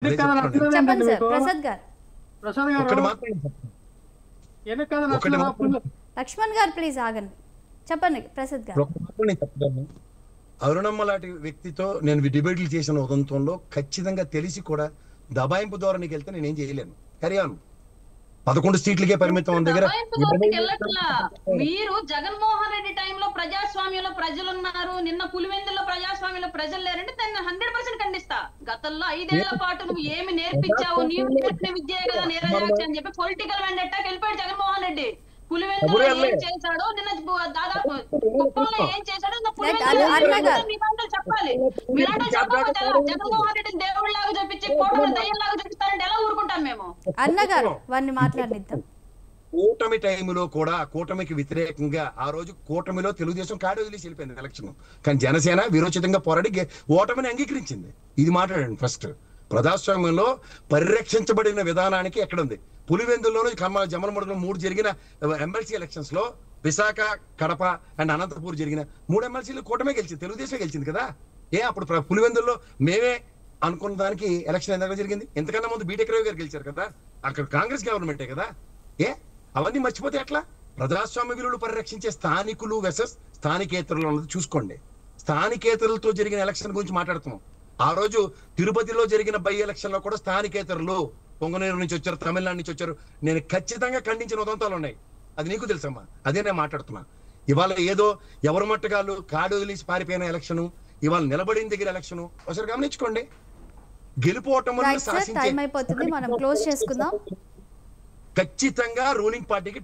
అదే చెప్పండి సార్ చెప్తున్నాను. ప్రసాద్ గారు. ప్రసాద్ ఒక్కటి గారు మాత్రం ఎందుకు కదా ఒకటి నచ్చలేదా? మాత్రం లక్ష్మణ్ గారు ప్లీజ్ ఆగండి. చెప్పండి ప్రసాద్ గారు. ఒకటి మాత్రం నేను చెప్పగలను. అరుణమ్మ లాంటి వ్యక్తితో నేను డిబేట్లు చేసిన ఉదంతంలో ఖచ్చితంగా తెలిసి కూడా దబాయింపు ధోరణికి వెళ్తే నేనేం చేయలేను. కరియాను 11 సీట్లకే పరిమితం ఉన్న దగ్గర మీరు జగన్మోహన్ రెడ్డి టైంలో ప్రజాస్వామ్యంలో ప్రజలు ఉన్నారు, నిన్న పులివెందుల్లో ప్రజాస్వామ్యంలో ప్రజలు లేరంటే దాన్ని 100% ఖండిస్తా. గతంలో 5 ఏళ్ల పాటు నువ్వు ఏమి నేర్పించావు, నీవు నేర్పిన విద్యే కదా నీరజాక్షి అని చెప్పి పొలిటికల్ వెండెట్టాకి వెళ్ళిపోయాడు జగన్మోహన్ రెడ్డి. పులివెందులో ఏం చేశాడో, నిన్న దాదాపు కుప్పంలో ఏం చేశాడో మీరందరూ చెప్పాలి. మీరందరూ చెప్పకపోతే ఎలా? జగన్మోహన్ రెడ్డిని దేవుడిలాగా చూపించి కోటమి దయ్యంలాగా చూపిస్తారంటే ఎలా ఊరుకుంటాం మేము? అన్నగారు వారిని మాట్లాడిద్దాం. కూటమి టైంలో కూడా కూటమికి వ్యతిరేకంగా ఆ రోజు కూటమిలో తెలుగుదేశం కాడి వదిలేసి వెళ్ళిపోయింది ఎలక్షన్. కానీ జనసేన విరోచితంగా పోరాడి ఓటమిని అంగీకరించింది. ఇది మాట్లాడండి ఫస్ట్. ప్రజాస్వామ్యంలో పరిరక్షించబడిన విధానానికి ఎక్కడుంది? పులివెందుల్లోనూ జమలమడుగులో 3 జరిగిన ఎమ్మెల్సీ ఎలక్షన్స్ లో విశాఖ, కడప అండ్ అనంతపూర్ జరిగిన 3 ఎమ్మెల్సీలు కూటమే గెలిచింది, తెలుగుదేశం గెలిచింది కదా. అప్పుడు పులివెందుల్లో మేమే అనుకున్న దానికి ఎలక్షన్ ఎంత జరిగింది? ఎంతకన్నా ముందు బీటెక్ రవి గారు గెలిచారు కదా, అక్కడ కాంగ్రెస్ గవర్నమెంటే కదా. అవన్నీ మర్చిపోతే ఎట్లా? ప్రజాస్వామ్య విలువలు పరిరక్షించే స్థానికులు వెసెస్ స్థానికేతరులు అన్నది చూసుకోండి. స్థానికేతరులతో జరిగిన ఎలక్షన్ గురించి మాట్లాడుతున్నాం. ఆ రోజు తిరుపతిలో జరిగిన బై ఎలక్షన్ లో కూడా స్థానికేతరులు పొంగనూరు నుంచి వచ్చారు, తమిళనాడు నుంచి వచ్చారు. నేను ఖచ్చితంగా ఖండించిన ఉదంతాలు ఉన్నాయి. అది నీకు తెలుసమ్మా, అదే నేను మాట్లాడుతున్నా. ఇవాళ ఏదో ఎవరు మట్టగాళ్ళు కాడు వదిలేసి పారిపోయిన ఎలక్షన్, ఇవాళ నిలబడిన దగ్గర ఎలక్షన్ ఒకసారి గమనించుకోండి. గెలుపోవటం అయిపోతుంది, మనం క్లోజ్ చేసుకుందాం. ఖచ్చితంగా రూలింగ్ పార్టీకి